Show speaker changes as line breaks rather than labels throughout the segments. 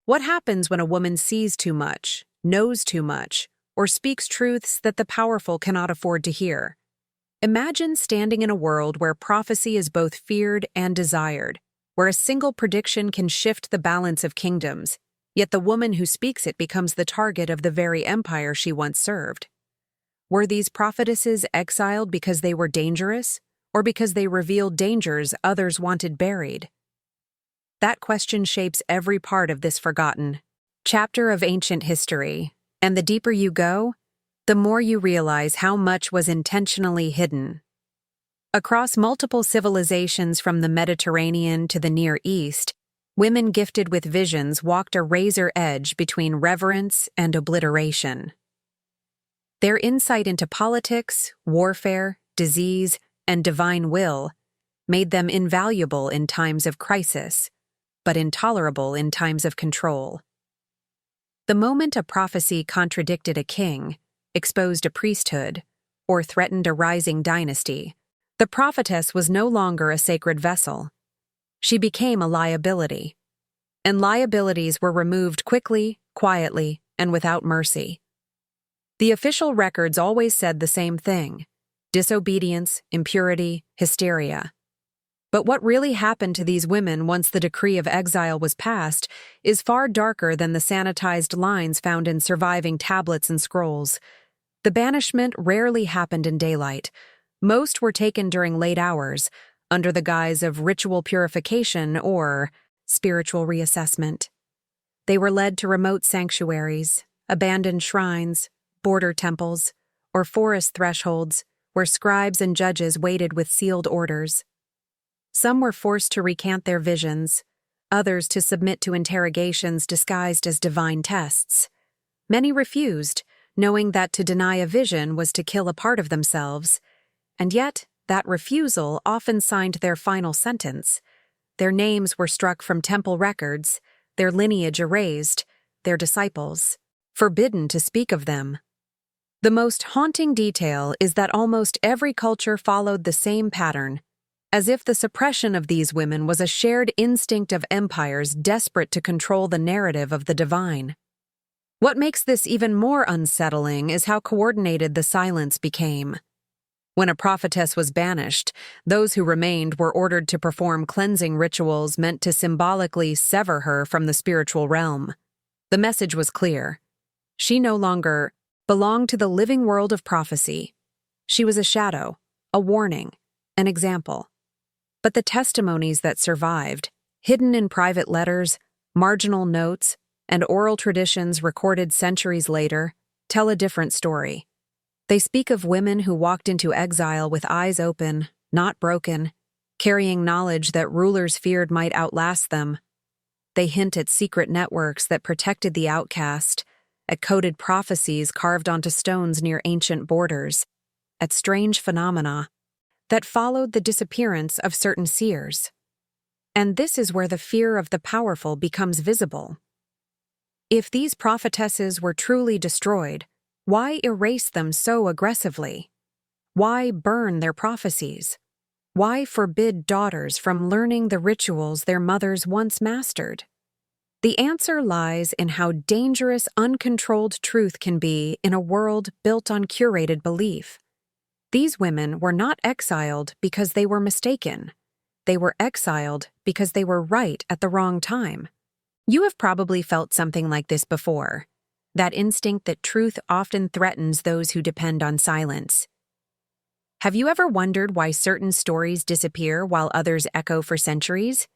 What happens when a woman sees too much, knows too much, or speaks truths that the powerful cannot afford to hear? Imagine standing in a world where prophecy is both feared and desired, where a single prediction can shift the balance of kingdoms, yet the woman who speaks it becomes the target of the very empire she once served. Were these prophetesses exiled because they were dangerous, or because they revealed dangers others wanted buried? That question shapes every part of this forgotten chapter of ancient history, and the deeper you go, the more you realize how much was intentionally hidden. Across multiple civilizations from the Mediterranean to the Near East, women gifted with visions walked a razor edge between reverence and obliteration. Their insight into politics, warfare, disease, and divine will made them invaluable in times of crisis, but intolerable in times of control. The moment a prophecy contradicted a king, exposed a priesthood, or threatened a rising dynasty, the prophetess was no longer a sacred vessel. She became a liability. And liabilities were removed quickly, quietly, and without mercy. The official records always said the same thing: disobedience, impurity, hysteria. But what really happened to these women once the decree of exile was passed is far darker than the sanitized lines found in surviving tablets and scrolls. The banishment rarely happened in daylight. Most were taken during late hours, under the guise of ritual purification or spiritual reassessment. They were led to remote sanctuaries, abandoned shrines, border temples, or forest thresholds where scribes and judges waited with sealed orders. Some were forced to recant their visions, others to submit to interrogations disguised as divine tests. Many refused, knowing that to deny a vision was to kill a part of themselves, and yet that refusal often signed their final sentence. Their names were struck from temple records, their lineage erased, their disciples forbidden to speak of them. The most haunting detail is that almost every culture followed the same pattern, as if the suppression of these women was a shared instinct of empires desperate to control the narrative of the divine. What makes this even more unsettling is how coordinated the silence became. When a prophetess was banished, those who remained were ordered to perform cleansing rituals meant to symbolically sever her from the spiritual realm. The message was clear. She no longer belonged to the living world of prophecy. She was a shadow, a warning, an example. But the testimonies that survived, hidden in private letters, marginal notes, and oral traditions recorded centuries later, tell a different story. They speak of women who walked into exile with eyes open, not broken, carrying knowledge that rulers feared might outlast them. They hint at secret networks that protected the outcast, at coded prophecies carved onto stones near ancient borders, at strange phenomena that followed the disappearance of certain seers. And this is where the fear of the powerful becomes visible. If these prophetesses were truly destroyed, why erase them so aggressively? Why burn their prophecies? Why forbid daughters from learning the rituals their mothers once mastered? The answer lies in how dangerous uncontrolled truth can be in a world built on curated belief. These women were not exiled because they were mistaken. They were exiled because they were right at the wrong time. You have probably felt something like this before, that instinct that truth often threatens those who depend on silence. Have you ever wondered why certain stories disappear while others echo for centuries?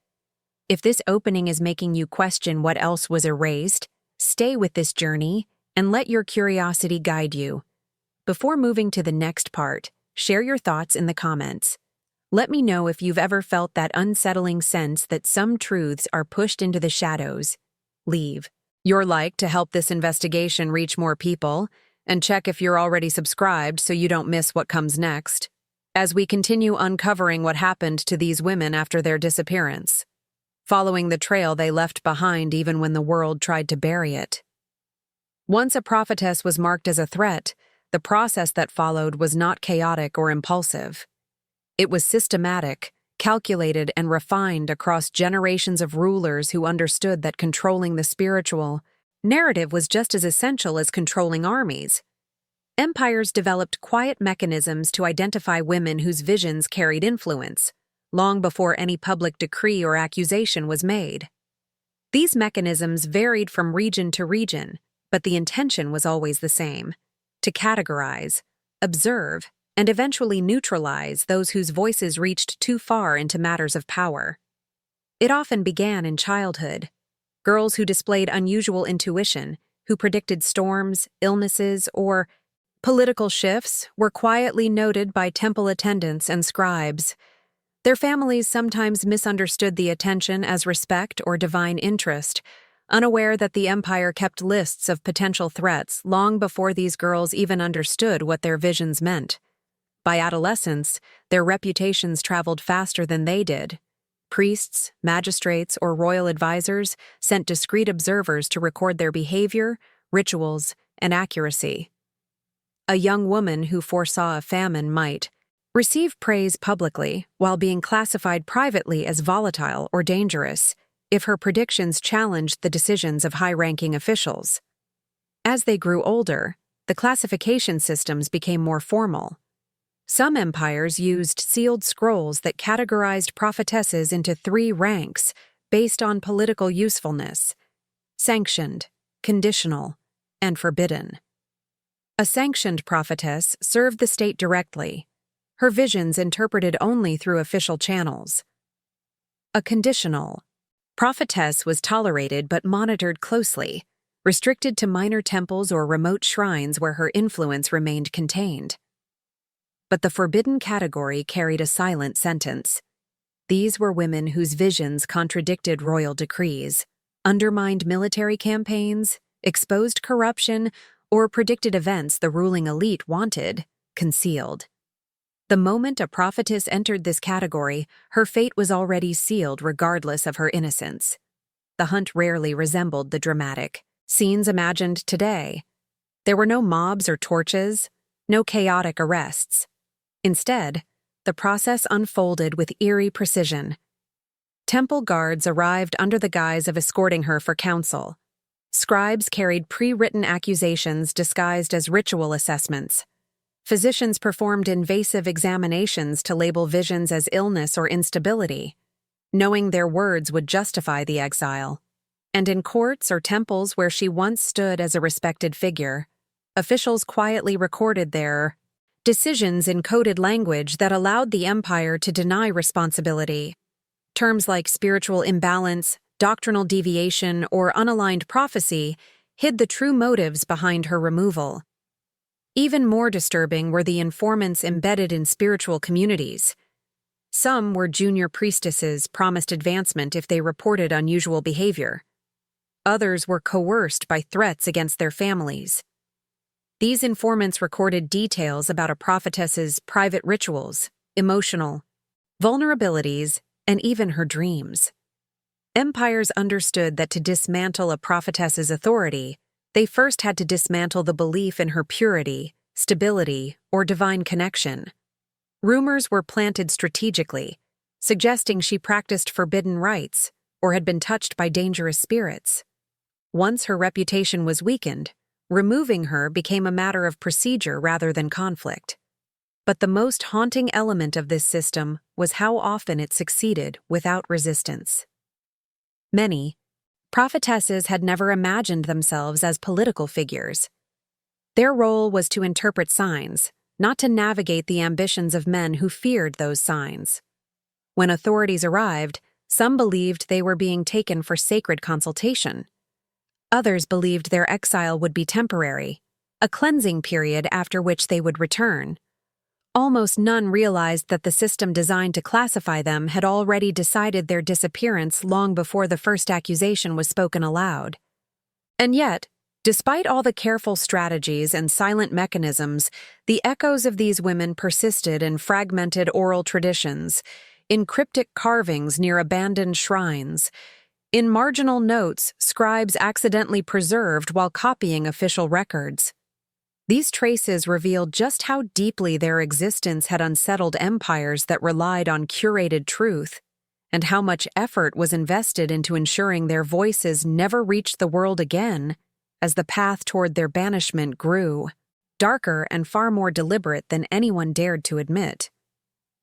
If this opening is making you question what else was erased, stay with this journey and let your curiosity guide you. Before moving to the next part, share your thoughts in the comments. Let me know if you've ever felt that unsettling sense that some truths are pushed into the shadows. Leave your like to help this investigation reach more people, and check if you're already subscribed so you don't miss what comes next, as we continue uncovering what happened to these women after their disappearance, following the trail they left behind even when the world tried to bury it. Once a prophetess was marked as a threat, the process that followed was not chaotic or impulsive. It was systematic, calculated and refined across generations of rulers who understood that controlling the spiritual narrative was just as essential as controlling armies. Empires developed quiet mechanisms to identify women whose visions carried influence, long before any public decree or accusation was made. These mechanisms varied from region to region, but the intention was always the same: to categorize, observe, and eventually neutralize those whose voices reached too far into matters of power. It often began in childhood. Girls who displayed unusual intuition, who predicted storms, illnesses, or political shifts, were quietly noted by temple attendants and scribes. Their families sometimes misunderstood the attention as respect or divine interest, unaware that the empire kept lists of potential threats long before these girls even understood what their visions meant. By adolescence, their reputations traveled faster than they did. Priests, magistrates, or royal advisors sent discreet observers to record their behavior, rituals, and accuracy. A young woman who foresaw a famine might receive praise publicly while being classified privately as volatile or dangerous if her predictions challenged the decisions of high-ranking officials. As they grew older, the classification systems became more formal. Some empires used sealed scrolls that categorized prophetesses into 3 ranks based on political usefulness: sanctioned, conditional, and forbidden. A sanctioned prophetess served the state directly, her visions interpreted only through official channels. A conditional prophetess was tolerated but monitored closely, restricted to minor temples or remote shrines where her influence remained contained. But the forbidden category carried a silent sentence. These were women whose visions contradicted royal decrees, undermined military campaigns, exposed corruption, or predicted events the ruling elite wanted concealed. The moment a prophetess entered this category, her fate was already sealed regardless of her innocence. The hunt rarely resembled the dramatic scenes imagined today. There were no mobs or torches, no chaotic arrests. Instead, the process unfolded with eerie precision. Temple guards arrived under the guise of escorting her for counsel. Scribes carried pre-written accusations disguised as ritual assessments. Physicians performed invasive examinations to label visions as illness or instability, knowing their words would justify the exile. And in courts or temples where she once stood as a respected figure, officials quietly recorded their decisions in coded language that allowed the empire to deny responsibility. Terms like spiritual imbalance, doctrinal deviation, or unaligned prophecy hid the true motives behind her removal. Even more disturbing were the informants embedded in spiritual communities. Some were junior priestesses promised advancement if they reported unusual behavior. Others were coerced by threats against their families. These informants recorded details about a prophetess's private rituals, emotional vulnerabilities, and even her dreams. Empires understood that to dismantle a prophetess's authority, they first had to dismantle the belief in her purity, stability, or divine connection. Rumors were planted strategically, suggesting she practiced forbidden rites or had been touched by dangerous spirits. Once her reputation was weakened, removing her became a matter of procedure rather than conflict. But the most haunting element of this system was how often it succeeded without resistance. Many prophetesses had never imagined themselves as political figures. Their role was to interpret signs, not to navigate the ambitions of men who feared those signs. When authorities arrived, some believed they were being taken for sacred consultation. Others believed their exile would be temporary, a cleansing period after which they would return. Almost none realized that the system designed to classify them had already decided their disappearance long before the first accusation was spoken aloud. And yet, despite all the careful strategies and silent mechanisms, the echoes of these women persisted in fragmented oral traditions, in cryptic carvings near abandoned shrines, in marginal notes scribes accidentally preserved while copying official records. These traces revealed just how deeply their existence had unsettled empires that relied on curated truth, and how much effort was invested into ensuring their voices never reached the world again as the path toward their banishment grew, darker and far more deliberate than anyone dared to admit.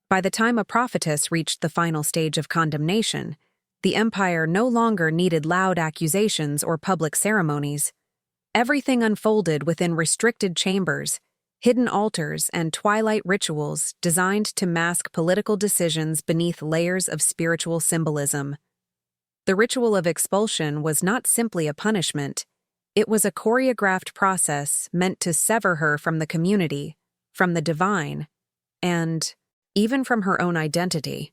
By the time a prophetess reached the final stage of condemnation, the empire no longer needed loud accusations or public ceremonies. Everything unfolded within restricted chambers, hidden altars, and twilight rituals designed to mask political decisions beneath layers of spiritual symbolism. The ritual of expulsion was not simply a punishment. It was a choreographed process meant to sever her from the community, from the divine, and even from her own identity.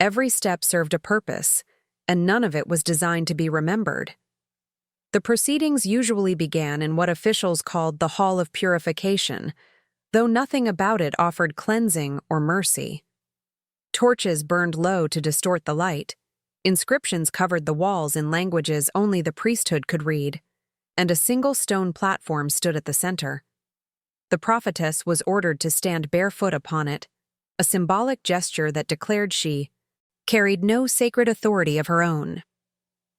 Every step served a purpose, and none of it was designed to be remembered. The proceedings usually began in what officials called the Hall of Purification, though nothing about it offered cleansing or mercy. Torches burned low to distort the light, inscriptions covered the walls in languages only the priesthood could read, and a single stone platform stood at the center. The prophetess was ordered to stand barefoot upon it, a symbolic gesture that declared she carried no sacred authority of her own.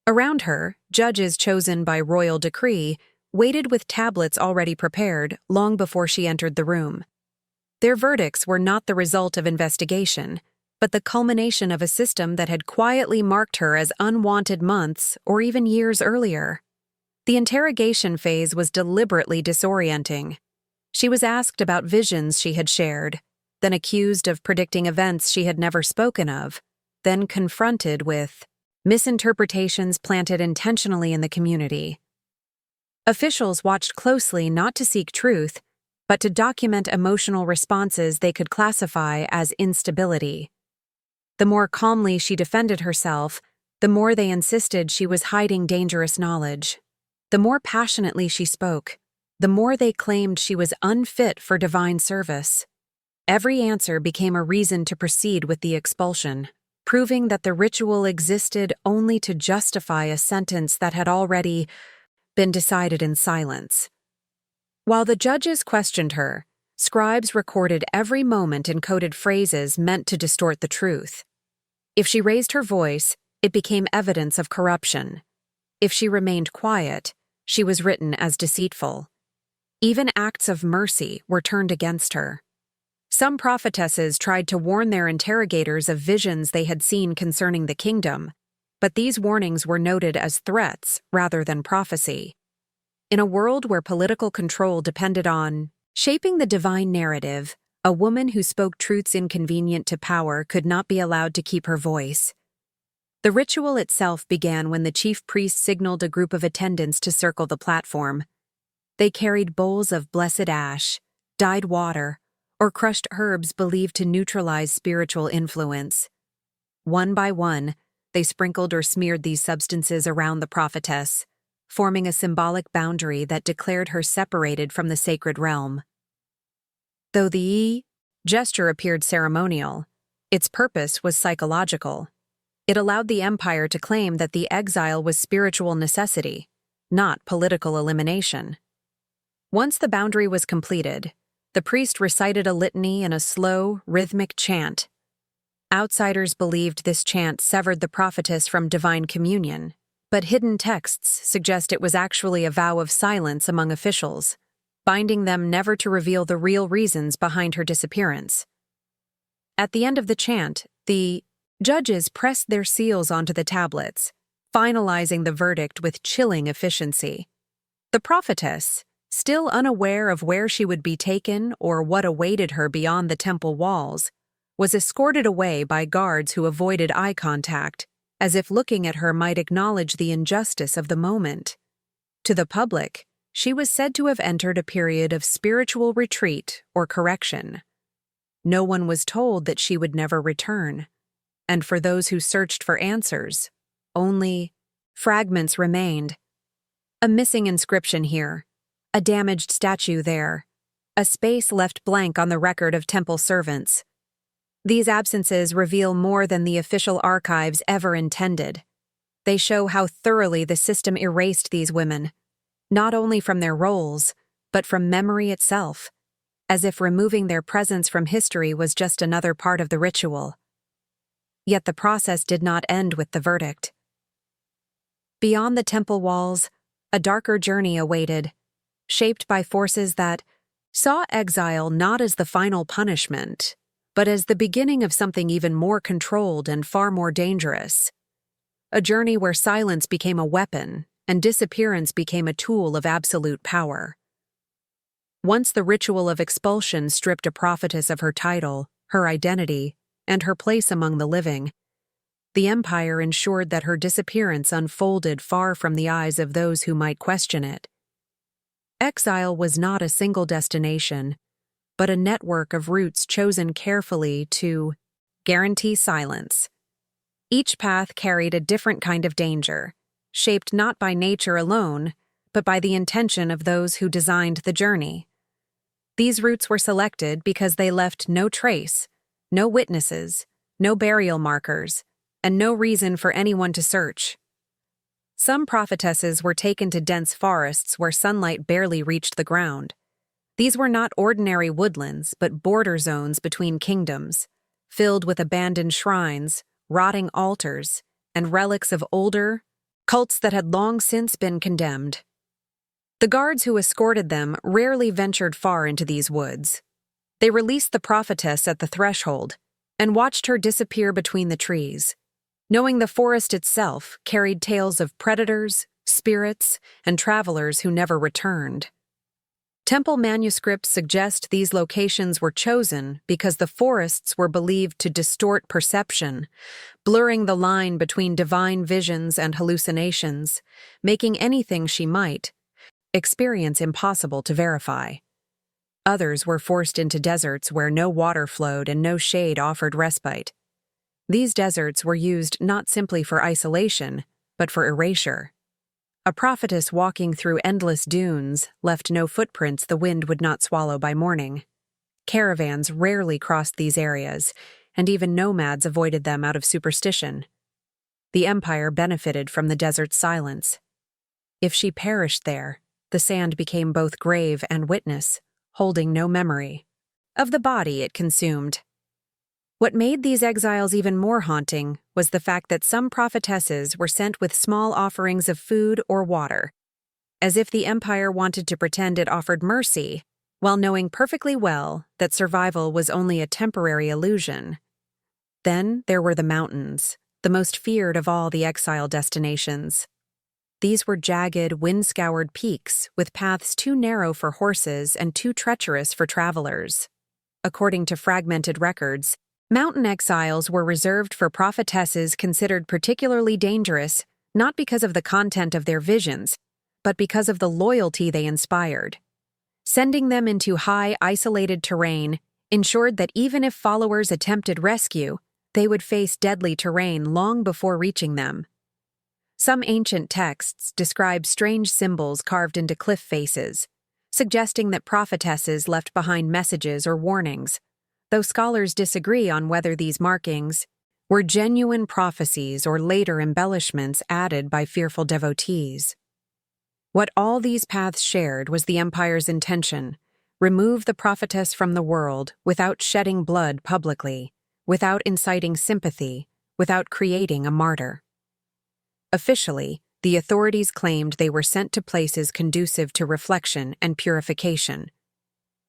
Around her, judges chosen by royal decree waited with tablets already prepared long before she entered the room. Their verdicts were not the result of investigation, but the culmination of a system that had quietly marked her as unwanted months or even years earlier. The interrogation phase was deliberately disorienting. She was asked about visions she had shared, then accused of predicting events she had never spoken of, then confronted with misinterpretations planted intentionally in the community. Officials watched closely not to seek truth, but to document emotional responses they could classify as instability. The more calmly she defended herself, the more they insisted she was hiding dangerous knowledge. The more passionately she spoke, the more they claimed she was unfit for divine service. Every answer became a reason to proceed with the expulsion, proving that the ritual existed only to justify a sentence that had already been decided in silence. While the judges questioned her, scribes recorded every moment in coded phrases meant to distort the truth. If she raised her voice, it became evidence of corruption. If she remained quiet, she was written as deceitful. Even acts of mercy were turned against her. Some prophetesses tried to warn their interrogators of visions they had seen concerning the kingdom, but these warnings were noted as threats rather than prophecy. In a world where political control depended on shaping the divine narrative, a woman who spoke truths inconvenient to power could not be allowed to keep her voice. The ritual itself began when the chief priest signaled a group of attendants to circle the platform. They carried bowls of blessed ash, dyed water, or crushed herbs believed to neutralize spiritual influence. One by one, they sprinkled or smeared these substances around the prophetess, forming a symbolic boundary that declared her separated from the sacred realm. Though the gesture appeared ceremonial, its purpose was psychological. It allowed the empire to claim that the exile was spiritual necessity, not political elimination. Once the boundary was completed, the priest recited a litany in a slow, rhythmic chant. Outsiders believed this chant severed the prophetess from divine communion, but hidden texts suggest it was actually a vow of silence among officials, binding them never to reveal the real reasons behind her disappearance. At the end of the chant, the judges pressed their seals onto the tablets, finalizing the verdict with chilling efficiency. The prophetess, still unaware of where she would be taken or what awaited her beyond the temple walls, was escorted away by guards who avoided eye contact, as if looking at her might acknowledge the injustice of the moment. To the public, she was said to have entered a period of spiritual retreat or correction. No one was told that she would never return, and for those who searched for answers, only fragments remained. A missing inscription here, a damaged statue there, a space left blank on the record of temple servants. These absences reveal more than the official archives ever intended. They show how thoroughly the system erased these women, not only from their roles, but from memory itself, as if removing their presence from history was just another part of the ritual. Yet the process did not end with the verdict. Beyond the temple walls, a darker journey awaited, shaped by forces that saw exile not as the final punishment, but as the beginning of something even more controlled and far more dangerous. A journey where silence became a weapon and disappearance became a tool of absolute power. Once the ritual of expulsion stripped a prophetess of her title, her identity, and her place among the living, the empire ensured that her disappearance unfolded far from the eyes of those who might question it. Exile was not a single destination, but a network of routes chosen carefully to guarantee silence. Each path carried a different kind of danger, shaped not by nature alone, but by the intention of those who designed the journey. These routes were selected because they left no trace, no witnesses, no burial markers, and no reason for anyone to search. Some prophetesses were taken to dense forests where sunlight barely reached the ground. These were not ordinary woodlands, but border zones between kingdoms, filled with abandoned shrines, rotting altars, and relics of older cults that had long since been condemned. The guards who escorted them rarely ventured far into these woods. They released the prophetess at the threshold and watched her disappear between the trees, knowing the forest itself carried tales of predators, spirits, and travelers who never returned. Temple manuscripts suggest these locations were chosen because the forests were believed to distort perception, blurring the line between divine visions and hallucinations, making anything she might experience impossible to verify. Others were forced into deserts where no water flowed and no shade offered respite. These deserts were used not simply for isolation, but for erasure. A prophetess walking through endless dunes left no footprints the wind would not swallow by morning. Caravans rarely crossed these areas, and even nomads avoided them out of superstition. The empire benefited from the desert's silence. If she perished there, the sand became both grave and witness, holding no memory of the body it consumed. What made these exiles even more haunting was the fact that some prophetesses were sent with small offerings of food or water, as if the empire wanted to pretend it offered mercy, while knowing perfectly well that survival was only a temporary illusion. Then there were the mountains, the most feared of all the exile destinations. These were jagged, wind-scoured peaks with paths too narrow for horses and too treacherous for travelers. According to fragmented records, mountain exiles were reserved for prophetesses considered particularly dangerous, not because of the content of their visions, but because of the loyalty they inspired. Sending them into high, isolated terrain ensured that even if followers attempted rescue, they would face deadly terrain long before reaching them. Some ancient texts describe strange symbols carved into cliff faces, suggesting that prophetesses left behind messages or warnings, though scholars disagree on whether these markings were genuine prophecies or later embellishments added by fearful devotees. What all these paths shared was the empire's intention: remove the prophetess from the world without shedding blood publicly, without inciting sympathy, without creating a martyr. Officially, the authorities claimed they were sent to places conducive to reflection and purification.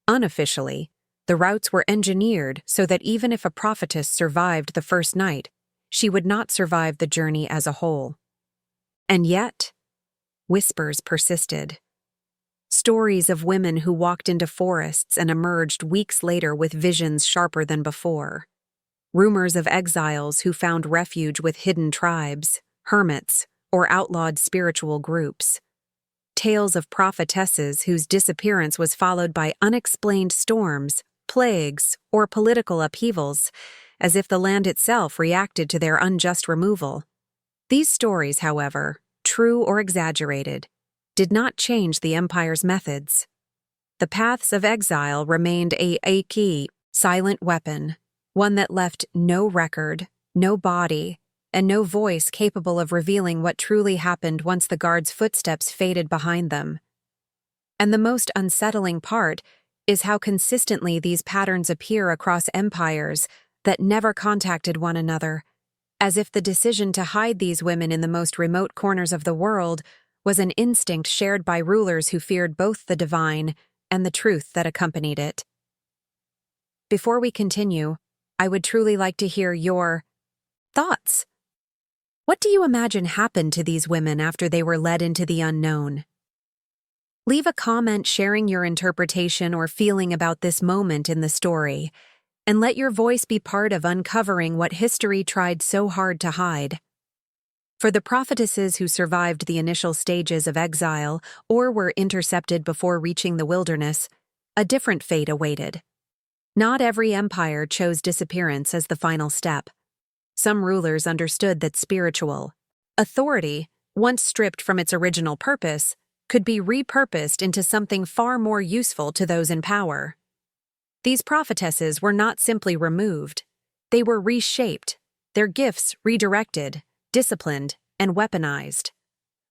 Unofficially, the routes were engineered so that even if a prophetess survived the first night, she would not survive the journey as a whole. And yet, whispers persisted. Stories of women who walked into forests and emerged weeks later with visions sharper than before. Rumors of exiles who found refuge with hidden tribes, hermits, or outlawed spiritual groups. Tales of prophetesses whose disappearance was followed by unexplained storms, plagues, or political upheavals, as if the land itself reacted to their unjust removal. These stories, however, true or exaggerated, did not change the empire's methods. The paths of exile remained a key, silent weapon, one that left no record, no body, and no voice capable of revealing what truly happened once the guards' footsteps faded behind them. And the most unsettling part is how consistently these patterns appear across empires that never contacted one another, as if the decision to hide these women in the most remote corners of the world was an instinct shared by rulers who feared both the divine and the truth that accompanied it. Before we continue, I would truly like to hear your thoughts. What do you imagine happened to these women after they were led into the unknown? Leave a comment sharing your interpretation or feeling about this moment in the story, and let your voice be part of uncovering what history tried so hard to hide. For the prophetesses who survived the initial stages of exile or were intercepted before reaching the wilderness, a different fate awaited. Not every empire chose disappearance as the final step. Some rulers understood that spiritual authority, once stripped from its original purpose, could be repurposed into something far more useful to those in power. These prophetesses were not simply removed. They were reshaped, their gifts redirected, disciplined, and weaponized.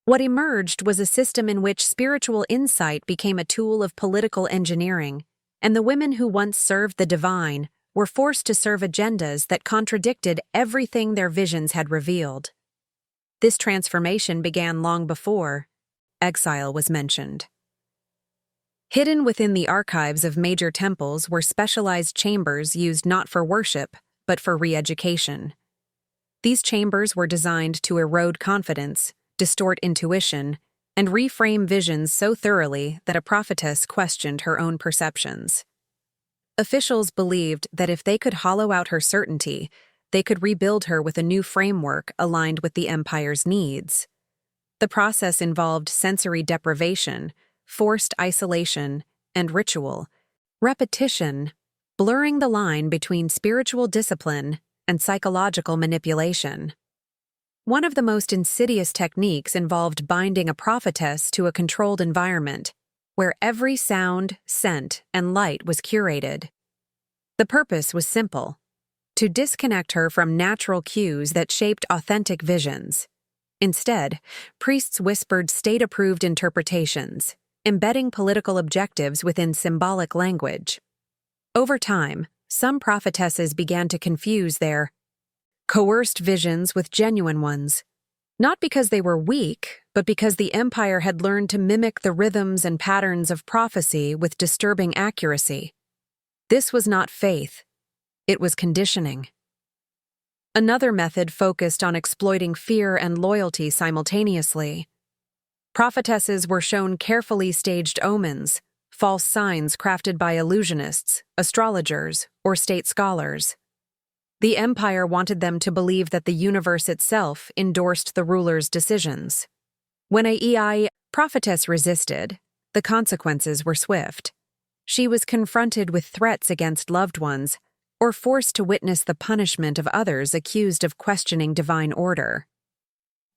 What emerged was a system in which spiritual insight became a tool of political engineering, and the women who once served the divine were forced to serve agendas that contradicted everything their visions had revealed. This transformation began long before exile was mentioned. Hidden within the archives of major temples were specialized chambers used not for worship, but for re-education. These chambers were designed to erode confidence, distort intuition, and reframe visions so thoroughly that a prophetess questioned her own perceptions. Officials believed that if they could hollow out her certainty, they could rebuild her with a new framework aligned with the empire's needs. The process involved sensory deprivation, forced isolation, and ritual, repetition, blurring the line between spiritual discipline and psychological manipulation. One of the most insidious techniques involved binding a prophetess to a controlled environment, where every sound, scent, and light was curated. The purpose was simple: to disconnect her from natural cues that shaped authentic visions. Instead, priests whispered state-approved interpretations, embedding political objectives within symbolic language. Over time, some prophetesses began to confuse their coerced visions with genuine ones, not because they were weak, but because the empire had learned to mimic the rhythms and patterns of prophecy with disturbing accuracy. This was not faith, it was conditioning. Another method focused on exploiting fear and loyalty simultaneously. Prophetesses were shown carefully staged omens, false signs crafted by illusionists, astrologers, or state scholars. The empire wanted them to believe that the universe itself endorsed the ruler's decisions. When a prophetess resisted, the consequences were swift. She was confronted with threats against loved ones, or forced to witness the punishment of others accused of questioning divine order.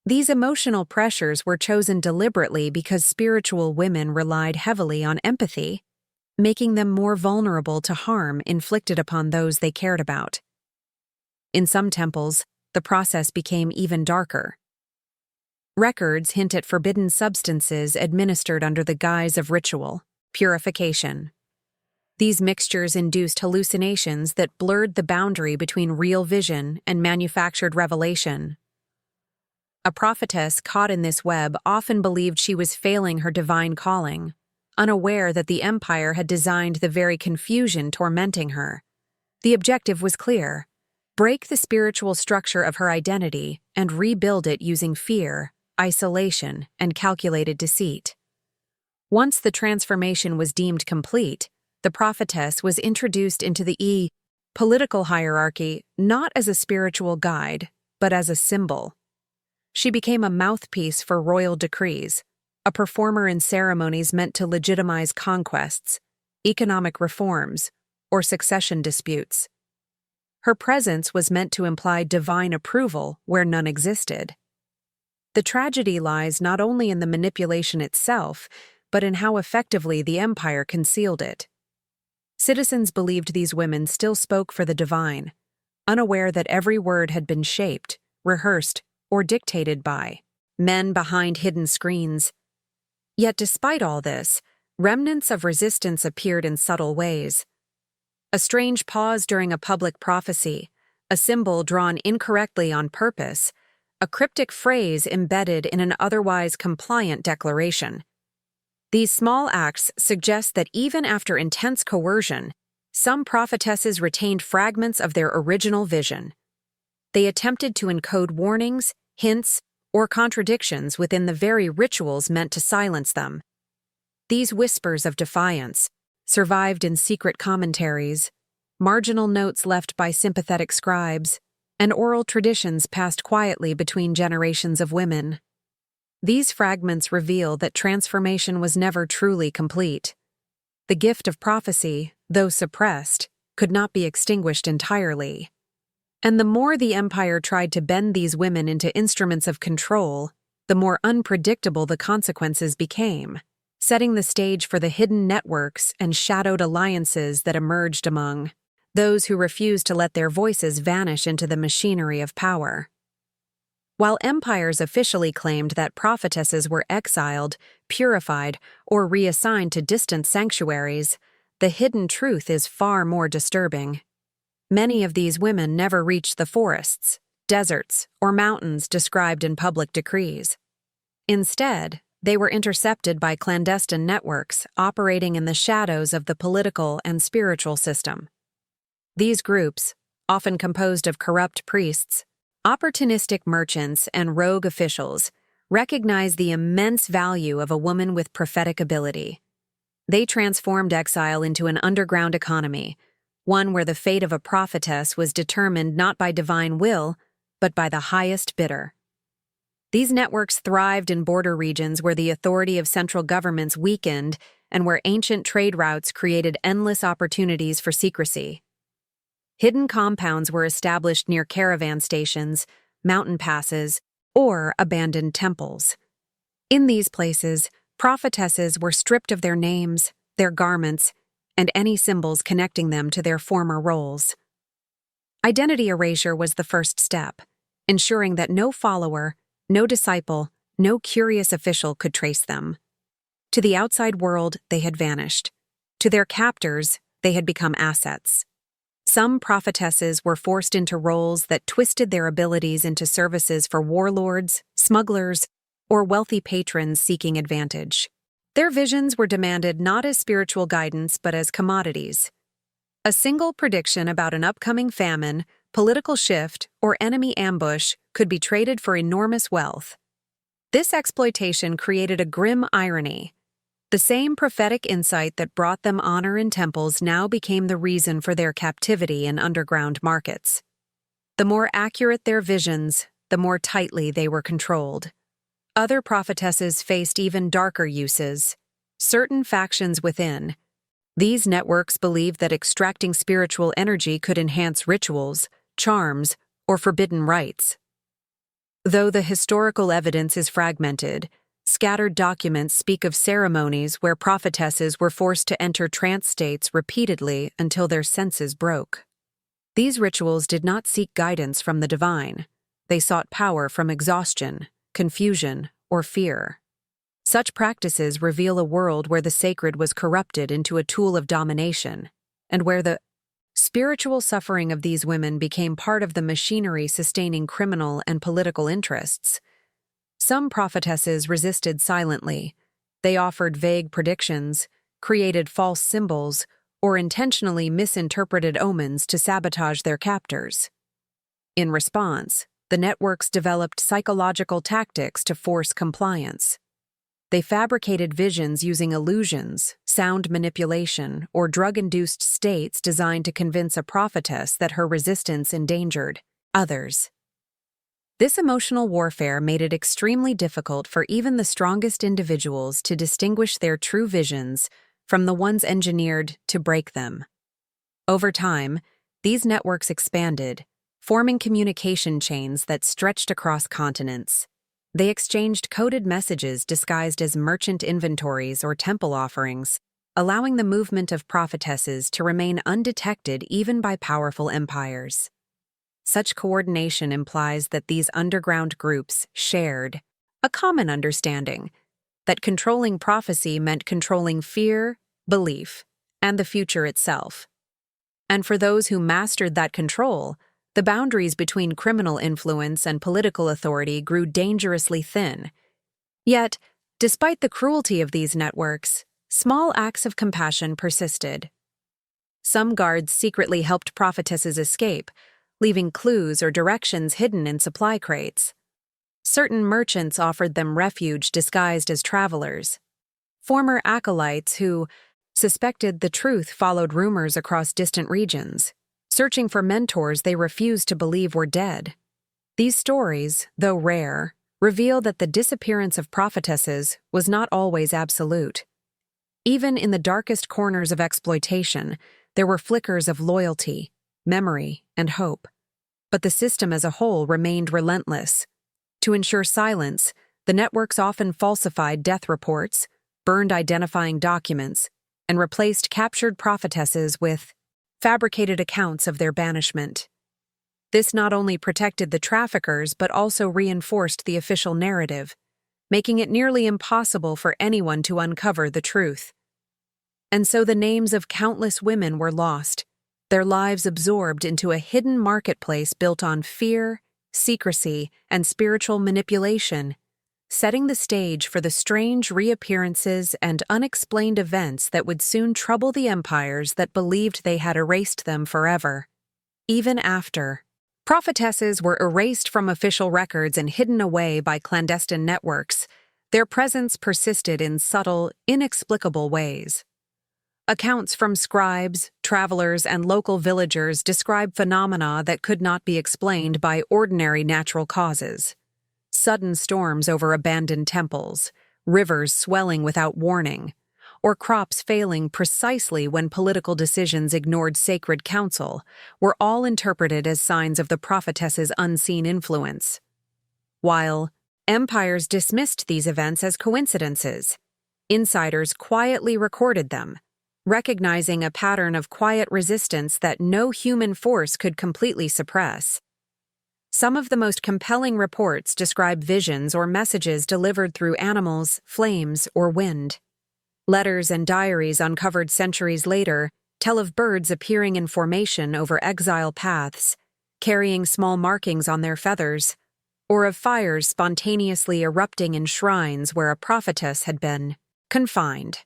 These emotional pressures were chosen deliberately because spiritual women relied heavily on empathy, making them more vulnerable to harm inflicted upon those they cared about. In some temples, the process became even darker. Records hint at forbidden substances administered under the guise of ritual, purification. These mixtures induced hallucinations that blurred the boundary between real vision and manufactured revelation. A prophetess caught in this web often believed she was failing her divine calling, unaware that the empire had designed the very confusion tormenting her. The objective was clear: break the spiritual structure of her identity and rebuild it using fear, isolation, and calculated deceit. Once the transformation was deemed complete, the prophetess was introduced into the political hierarchy not as a spiritual guide, but as a symbol. She became a mouthpiece for royal decrees, a performer in ceremonies meant to legitimize conquests, economic reforms, or succession disputes. Her presence was meant to imply divine approval where none existed. The tragedy lies not only in the manipulation itself, but in how effectively the empire concealed it. Citizens believed these women still spoke for the divine, unaware that every word had been shaped, rehearsed, or dictated by men behind hidden screens. Yet despite all this, remnants of resistance appeared in subtle ways. A strange pause during a public prophecy, a symbol drawn incorrectly on purpose, a cryptic phrase embedded in an otherwise compliant declaration. These small acts suggest that even after intense coercion, some prophetesses retained fragments of their original vision. They attempted to encode warnings, hints, or contradictions within the very rituals meant to silence them. These whispers of defiance survived in secret commentaries, marginal notes left by sympathetic scribes, and oral traditions passed quietly between generations of women. These fragments reveal that transformation was never truly complete. The gift of prophecy, though suppressed, could not be extinguished entirely. And the more the empire tried to bend these women into instruments of control, the more unpredictable the consequences became, setting the stage for the hidden networks and shadowed alliances that emerged among those who refused to let their voices vanish into the machinery of power. While empires officially claimed that prophetesses were exiled, purified, or reassigned to distant sanctuaries, the hidden truth is far more disturbing. Many of these women never reached the forests, deserts, or mountains described in public decrees. Instead, they were intercepted by clandestine networks operating in the shadows of the political and spiritual system. These groups, often composed of corrupt priests, opportunistic merchants, and rogue officials, recognize the immense value of a woman with prophetic ability. They transformed exile into an underground economy, one where the fate of a prophetess was determined not by divine will, but by the highest bidder. These networks thrived in border regions where the authority of central governments weakened and where ancient trade routes created endless opportunities for secrecy. Hidden compounds were established near caravan stations, mountain passes, or abandoned temples. In these places, prophetesses were stripped of their names, their garments, and any symbols connecting them to their former roles. Identity erasure was the first step, ensuring that no follower, no disciple, no curious official could trace them. To the outside world, they had vanished. To their captors, they had become assets. Some prophetesses were forced into roles that twisted their abilities into services for warlords, smugglers, or wealthy patrons seeking advantage. Their visions were demanded not as spiritual guidance but as commodities. A single prediction about an upcoming famine, political shift, or enemy ambush could be traded for enormous wealth. This exploitation created a grim irony. The same prophetic insight that brought them honor in temples now became the reason for their captivity in underground markets. The more accurate their visions, the more tightly they were controlled. Other prophetesses faced even darker uses. Certain factions within. These networks believed that extracting spiritual energy could enhance rituals, charms, or forbidden rites. Though the historical evidence is fragmented, scattered documents speak of ceremonies where prophetesses were forced to enter trance states repeatedly until their senses broke. These rituals did not seek guidance from the divine. They sought power from exhaustion, confusion, or fear. Such practices reveal a world where the sacred was corrupted into a tool of domination, and where the spiritual suffering of these women became part of the machinery sustaining criminal and political interests. Some prophetesses resisted silently. They offered vague predictions, created false symbols, or intentionally misinterpreted omens to sabotage their captors. In response, the networks developed psychological tactics to force compliance. They fabricated visions using illusions, sound manipulation, or drug-induced states designed to convince a prophetess that her resistance endangered others. This emotional warfare made it extremely difficult for even the strongest individuals to distinguish their true visions from the ones engineered to break them. Over time, these networks expanded, forming communication chains that stretched across continents. They exchanged coded messages disguised as merchant inventories or temple offerings, allowing the movement of prophetesses to remain undetected even by powerful empires. Such coordination implies that these underground groups shared a common understanding that controlling prophecy meant controlling fear, belief, and the future itself. And for those who mastered that control, the boundaries between criminal influence and political authority grew dangerously thin. Yet, despite the cruelty of these networks, small acts of compassion persisted. Some guards secretly helped prophetesses escape, leaving clues or directions hidden in supply crates. Certain merchants offered them refuge disguised as travelers. Former acolytes who suspected the truth followed rumors across distant regions, searching for mentors they refused to believe were dead. These stories, though rare, reveal that the disappearance of prophetesses was not always absolute. Even in the darkest corners of exploitation, there were flickers of loyalty, memory, and hope. But the system as a whole remained relentless. To ensure silence, the networks often falsified death reports, burned identifying documents, and replaced captured prophetesses with fabricated accounts of their banishment. This not only protected the traffickers but also reinforced the official narrative, making it nearly impossible for anyone to uncover the truth. And so the names of countless women were lost, their lives absorbed into a hidden marketplace built on fear, secrecy, and spiritual manipulation, setting the stage for the strange reappearances and unexplained events that would soon trouble the empires that believed they had erased them forever. Even after prophetesses were erased from official records and hidden away by clandestine networks, their presence persisted in subtle, inexplicable ways. Accounts from scribes, travelers, and local villagers describe phenomena that could not be explained by ordinary natural causes. Sudden storms over abandoned temples, rivers swelling without warning, or crops failing precisely when political decisions ignored sacred counsel, were all interpreted as signs of the prophetess's unseen influence. While empires dismissed these events as coincidences, insiders quietly recorded them, recognizing a pattern of quiet resistance that no human force could completely suppress. Some of the most compelling reports describe visions or messages delivered through animals, flames, or wind. Letters and diaries uncovered centuries later tell of birds appearing in formation over exile paths, carrying small markings on their feathers, or of fires spontaneously erupting in shrines where a prophetess had been confined.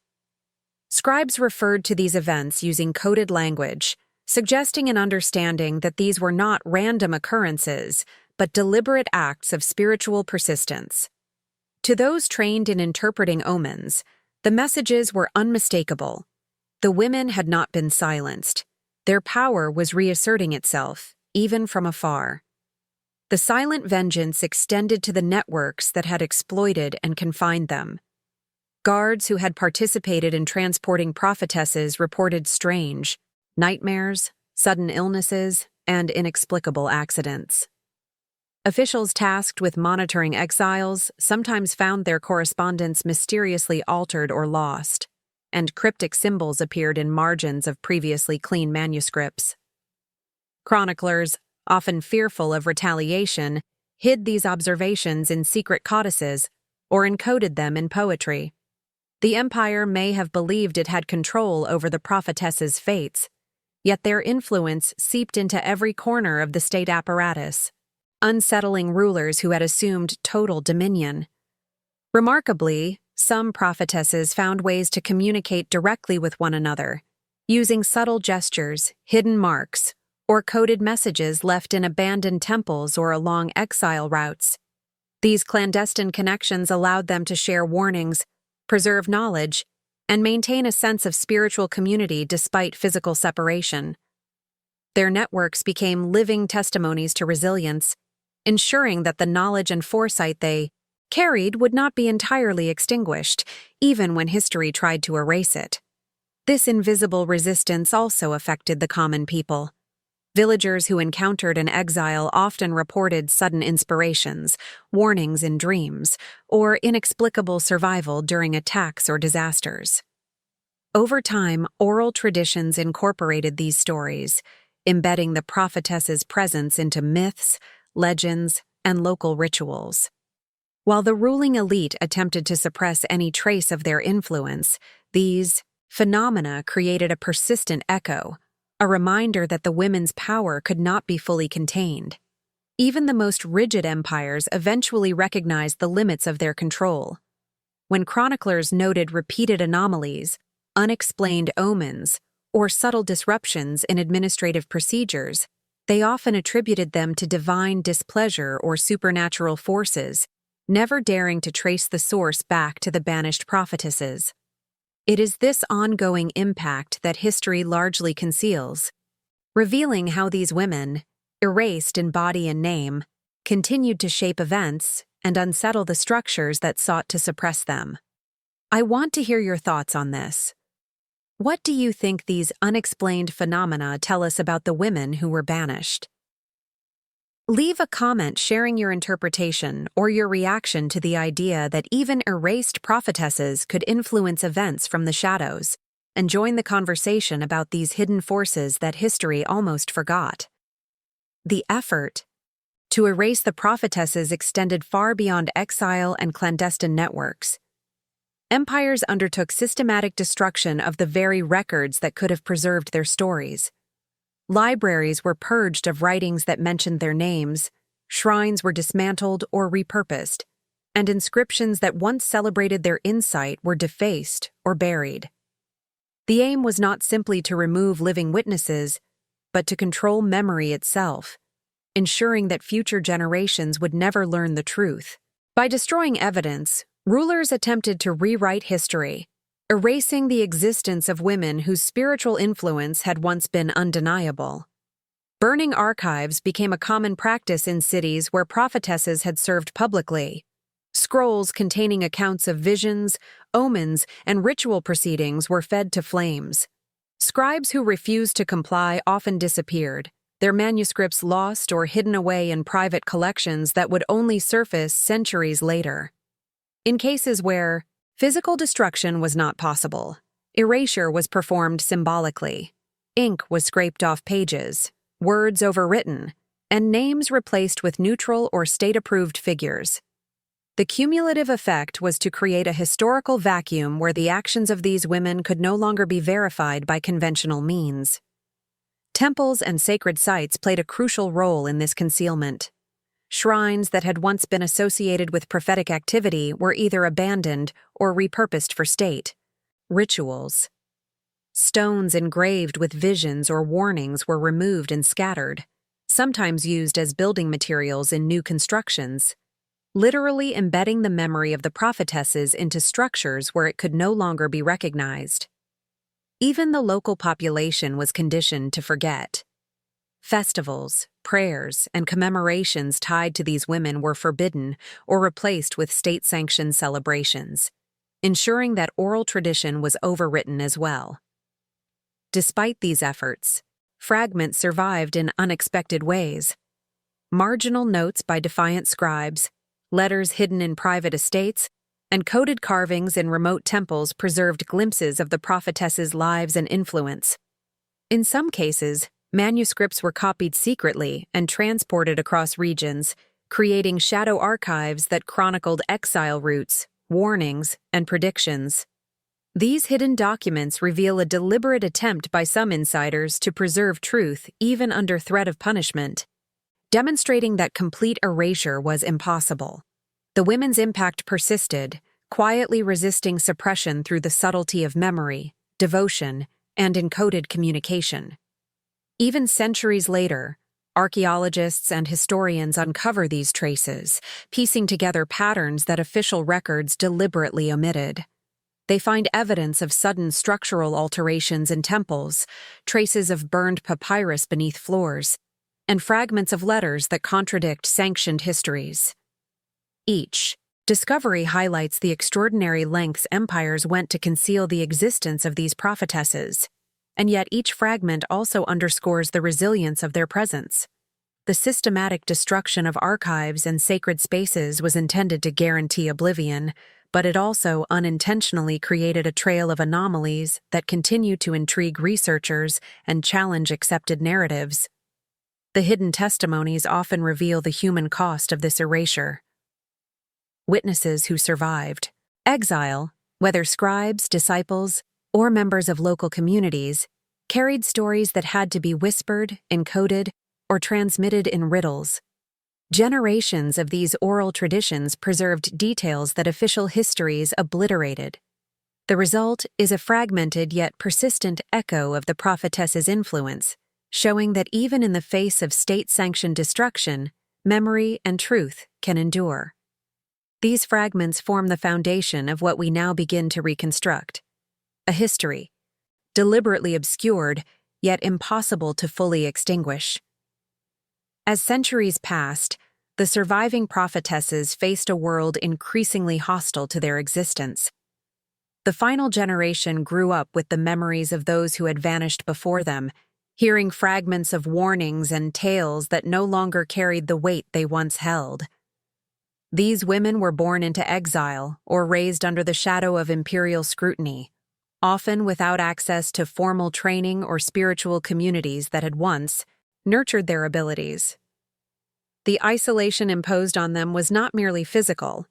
Scribes referred to these events using coded language, suggesting an understanding that these were not random occurrences, but deliberate acts of spiritual persistence. To those trained in interpreting omens, the messages were unmistakable. The women had not been silenced. Their power was reasserting itself, even from afar. The silent vengeance extended to the networks that had exploited and confined them. Guards who had participated in transporting prophetesses reported strange nightmares, sudden illnesses, and inexplicable accidents. Officials tasked with monitoring exiles sometimes found their correspondence mysteriously altered or lost, and cryptic symbols appeared in margins of previously clean manuscripts. Chroniclers, often fearful of retaliation, hid these observations in secret codices or encoded them in poetry. The empire may have believed it had control over the prophetesses' fates, yet their influence seeped into every corner of the state apparatus, unsettling rulers who had assumed total dominion. Remarkably, some prophetesses found ways to communicate directly with one another, using subtle gestures, hidden marks, or coded messages left in abandoned temples or along exile routes. These clandestine connections allowed them to share warnings, preserve knowledge, and maintain a sense of spiritual community despite physical separation. Their networks became living testimonies to resilience, ensuring that the knowledge and foresight they carried would not be entirely extinguished, even when history tried to erase it. This invisible resistance also affected the common people. Villagers who encountered an exile often reported sudden inspirations, warnings in dreams, or inexplicable survival during attacks or disasters. Over time, oral traditions incorporated these stories, embedding the prophetess's presence into myths, legends, and local rituals. While the ruling elite attempted to suppress any trace of their influence, these phenomena created a persistent echo, a reminder that the women's power could not be fully contained. Even the most rigid empires eventually recognized the limits of their control. When chroniclers noted repeated anomalies, unexplained omens, or subtle disruptions in administrative procedures, they often attributed them to divine displeasure or supernatural forces, never daring to trace the source back to the banished prophetesses. It is this ongoing impact that history largely conceals, revealing how these women, erased in body and name, continued to shape events and unsettle the structures that sought to suppress them. I want to hear your thoughts on this. What do you think these unexplained phenomena tell us about the women who were banished? Leave a comment sharing your interpretation or your reaction to the idea that even erased prophetesses could influence events from the shadows, and join the conversation about these hidden forces that history almost forgot. The effort to erase the prophetesses extended far beyond exile and clandestine networks. Empires undertook systematic destruction of the very records that could have preserved their stories. Libraries were purged of writings that mentioned their names, shrines were dismantled or repurposed, and inscriptions that once celebrated their insight were defaced or buried. The aim was not simply to remove living witnesses, but to control memory itself, ensuring that future generations would never learn the truth. By destroying evidence, rulers attempted to rewrite history, erasing the existence of women whose spiritual influence had once been undeniable. Burning archives became a common practice in cities where prophetesses had served publicly. Scrolls containing accounts of visions, omens, and ritual proceedings were fed to flames. Scribes who refused to comply often disappeared, their manuscripts lost or hidden away in private collections that would only surface centuries later. In cases where physical destruction was not possible, erasure was performed symbolically. Ink was scraped off pages, words overwritten, and names replaced with neutral or state-approved figures. The cumulative effect was to create a historical vacuum where the actions of these women could no longer be verified by conventional means. Temples and sacred sites played a crucial role in this concealment. Shrines that had once been associated with prophetic activity were either abandoned or repurposed for state. Rituals. Stones engraved with visions or warnings were removed and scattered, sometimes used as building materials in new constructions, literally embedding the memory of the prophetesses into structures where it could no longer be recognized. Even the local population was conditioned to forget. Festivals, prayers, and commemorations tied to these women were forbidden or replaced with state-sanctioned celebrations, ensuring that oral tradition was overwritten as well. Despite these efforts, fragments survived in unexpected ways. Marginal notes by defiant scribes, letters hidden in private estates, and coded carvings in remote temples preserved glimpses of the prophetesses' lives and influence. In some cases, manuscripts were copied secretly and transported across regions, creating shadow archives that chronicled exile routes, warnings, and predictions. These hidden documents reveal a deliberate attempt by some insiders to preserve truth even under threat of punishment, demonstrating that complete erasure was impossible. The women's impact persisted, quietly resisting suppression through the subtlety of memory, devotion, and encoded communication. Even centuries later, archaeologists and historians uncover these traces, piecing together patterns that official records deliberately omitted. They find evidence of sudden structural alterations in temples, traces of burned papyrus beneath floors, and fragments of letters that contradict sanctioned histories. Each discovery highlights the extraordinary lengths empires went to conceal the existence of these prophetesses, and yet each fragment also underscores the resilience of their presence. The systematic destruction of archives and sacred spaces was intended to guarantee oblivion, but it also unintentionally created a trail of anomalies that continue to intrigue researchers and challenge accepted narratives. The hidden testimonies often reveal the human cost of this erasure. witnesses who survived. Exile, whether scribes, disciples, or members of local communities, carried stories that had to be whispered, encoded, or transmitted in riddles. Generations of these oral traditions preserved details that official histories obliterated. The result is a fragmented yet persistent echo of the prophetess's influence, showing that even in the face of state-sanctioned destruction, memory and truth can endure. These fragments form the foundation of what we now begin to reconstruct: a history, deliberately obscured, yet impossible to fully extinguish. As centuries passed, the surviving prophetesses faced a world increasingly hostile to their existence. The final generation grew up with the memories of those who had vanished before them, hearing fragments of warnings and tales that no longer carried the weight they once held. These women were born into exile or raised under the shadow of imperial scrutiny, often without access to formal training or spiritual communities that had once nurtured their abilities. The isolation imposed on them was not merely physical.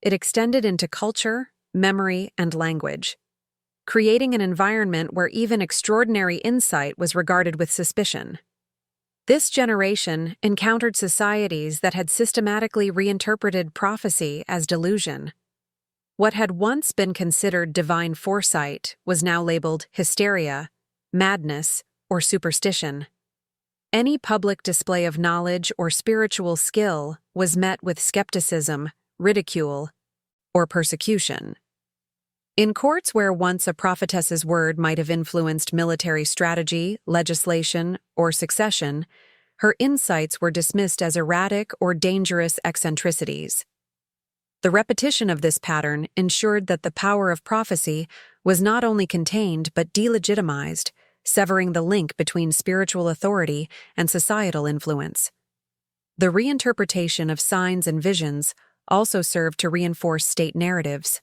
It extended into culture, memory, and language, creating an environment where even extraordinary insight was regarded with suspicion. This generation encountered societies that had systematically reinterpreted prophecy as delusion. What had once been considered divine foresight was now labeled hysteria, madness, or superstition. Any public display of knowledge or spiritual skill was met with skepticism, ridicule, or persecution. In courts where once a prophetess's word might have influenced military strategy, legislation, or succession, her insights were dismissed as erratic or dangerous eccentricities. The repetition of this pattern ensured that the power of prophecy was not only contained but delegitimized, severing the link between spiritual authority and societal influence. The reinterpretation of signs and visions also served to reinforce state narratives.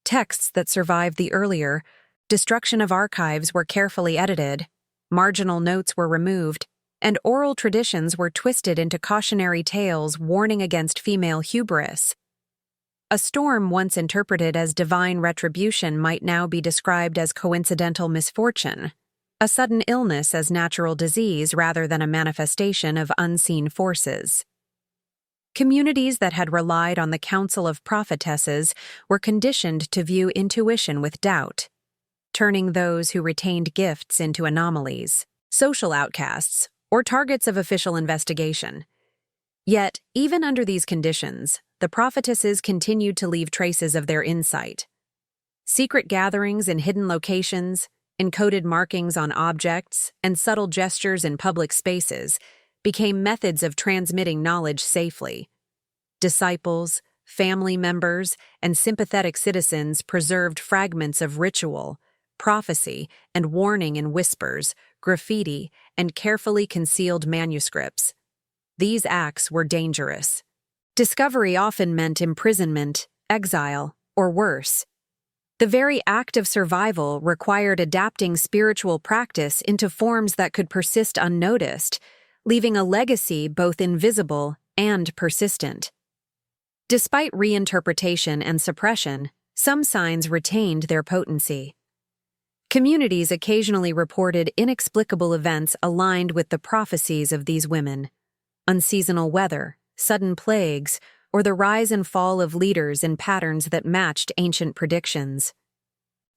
Texts that survived the earlier destruction of archives were carefully edited, marginal notes were removed, and oral traditions were twisted into cautionary tales warning against female hubris. A storm once interpreted as divine retribution might now be described as coincidental misfortune, a sudden illness as natural disease rather than a manifestation of unseen forces. Communities that had relied on the counsel of prophetesses were conditioned to view intuition with doubt, turning those who retained gifts into anomalies, social outcasts, or targets of official investigation. Yet, even under these conditions, the prophetesses continued to leave traces of their insight. Secret gatherings in hidden locations, encoded markings on objects, and subtle gestures in public spaces became methods of transmitting knowledge safely. Disciples, family members, and sympathetic citizens preserved fragments of ritual, prophecy, and warning in whispers, graffiti, and carefully concealed manuscripts. These acts were dangerous. Discovery often meant imprisonment, exile, or worse. The very act of survival required adapting spiritual practice into forms that could persist unnoticed, leaving a legacy both invisible and persistent. Despite reinterpretation and suppression, some signs retained their potency. Communities occasionally reported inexplicable events aligned with the prophecies of these women: unseasonal weather, sudden plagues, or the rise and fall of leaders in patterns that matched ancient predictions.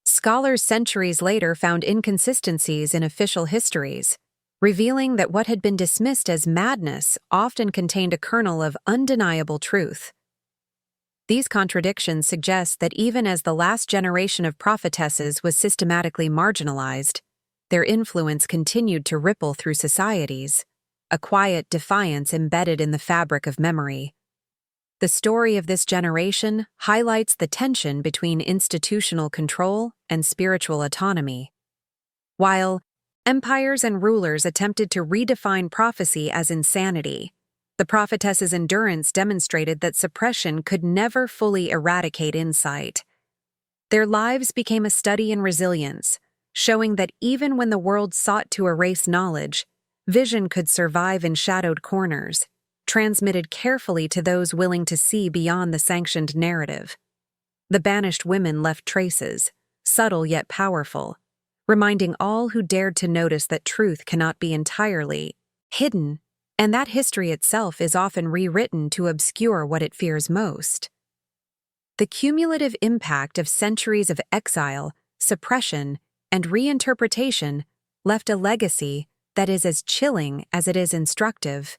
Scholars centuries later found inconsistencies in official histories, revealing that what had been dismissed as madness often contained a kernel of undeniable truth. These contradictions suggest that even as the last generation of prophetesses was systematically marginalized, their influence continued to ripple through societies, a quiet defiance embedded in the fabric of memory. The story of this generation highlights the tension between institutional control and spiritual autonomy. While empires and rulers attempted to redefine prophecy as insanity, the prophetess's endurance demonstrated that suppression could never fully eradicate insight. Their lives became a study in resilience, showing that even when the world sought to erase knowledge, vision could survive in shadowed corners, transmitted carefully to those willing to see beyond the sanctioned narrative. The banished women left traces, subtle yet powerful, reminding all who dared to notice that truth cannot be entirely hidden, and that history itself is often rewritten to obscure what it fears most. The cumulative impact of centuries of exile, suppression, and reinterpretation left a legacy that is as chilling as it is instructive.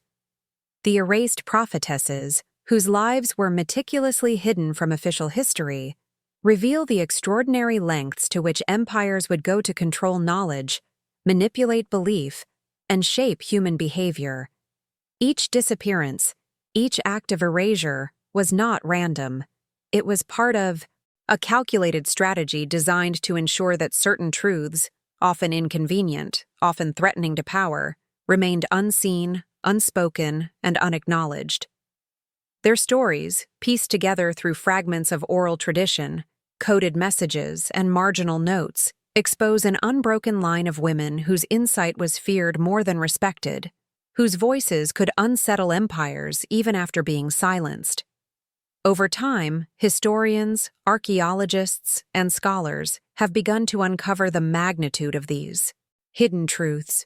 The erased prophetesses, whose lives were meticulously hidden from official history, reveal the extraordinary lengths to which empires would go to control knowledge, manipulate belief, and shape human behavior. Each disappearance, each act of erasure, was not random. It was part of a calculated strategy designed to ensure that certain truths, often inconvenient, often threatening to power, remained unseen, unspoken, and unacknowledged. Their stories, pieced together through fragments of oral tradition, coded messages, and marginal notes, expose an unbroken line of women whose insight was feared more than respected, whose voices could unsettle empires even after being silenced. Over time, historians, archaeologists, and scholars have begun to uncover the magnitude of these hidden truths.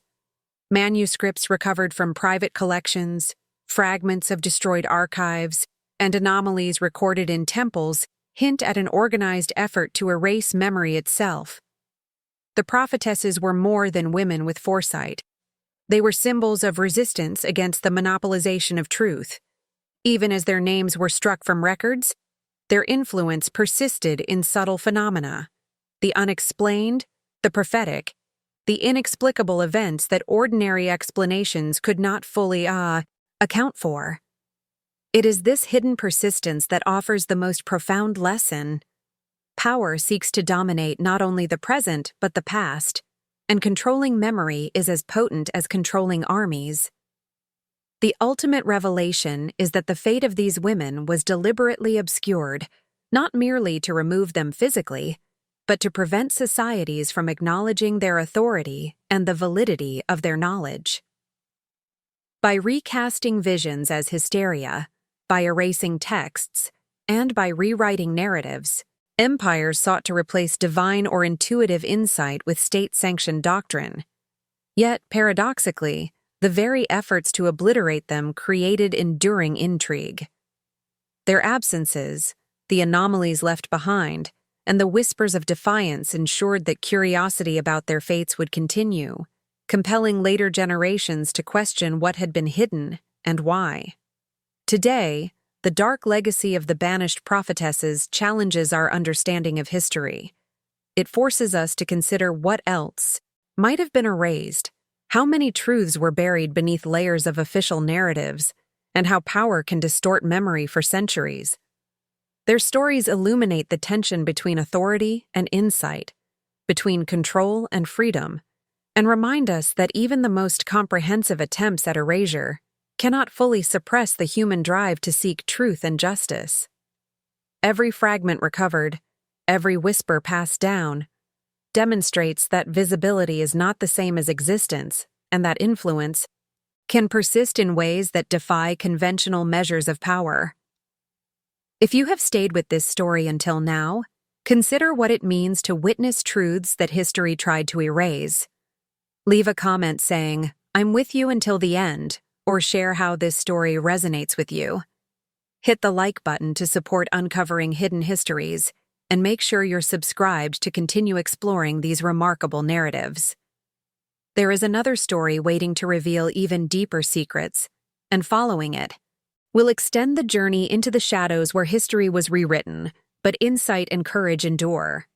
Manuscripts recovered from private collections, fragments of destroyed archives, and anomalies recorded in temples hint at an organized effort to erase memory itself. The prophetesses were more than women with foresight. They were symbols of resistance against the monopolization of truth. Even as their names were struck from records, their influence persisted in subtle phenomena, the unexplained, the prophetic, the inexplicable events that ordinary explanations could not fully account for. It is this hidden persistence that offers the most profound lesson. Power seeks to dominate not only the present but the past, and controlling memory is as potent as controlling armies. The ultimate revelation is that the fate of these women was deliberately obscured, not merely to remove them physically, but to prevent societies from acknowledging their authority and the validity of their knowledge. By recasting visions as hysteria, by erasing texts, and by rewriting narratives, empires sought to replace divine or intuitive insight with state-sanctioned doctrine. Yet, paradoxically, the very efforts to obliterate them created enduring intrigue. Their absences, the anomalies left behind, and the whispers of defiance ensured that curiosity about their fates would continue, compelling later generations to question what had been hidden and why. Today, the dark legacy of the banished prophetesses challenges our understanding of history. It forces us to consider what else might have been erased, how many truths were buried beneath layers of official narratives, and how power can distort memory for centuries. Their stories illuminate the tension between authority and insight, between control and freedom, and remind us that even the most comprehensive attempts at erasure cannot fully suppress the human drive to seek truth and justice. Every fragment recovered, every whisper passed down, demonstrates that visibility is not the same as existence, and that influence can persist in ways that defy conventional measures of power. If you have stayed with this story until now, consider what it means to witness truths that history tried to erase. Leave a comment saying, "I'm with you until the end," or share how this story resonates with you. Hit the like button to support uncovering hidden histories, and make sure you're subscribed to continue exploring these remarkable narratives. There is another story waiting to reveal even deeper secrets, and following it, we'll extend the journey into the shadows where history was rewritten, but insight and courage endure.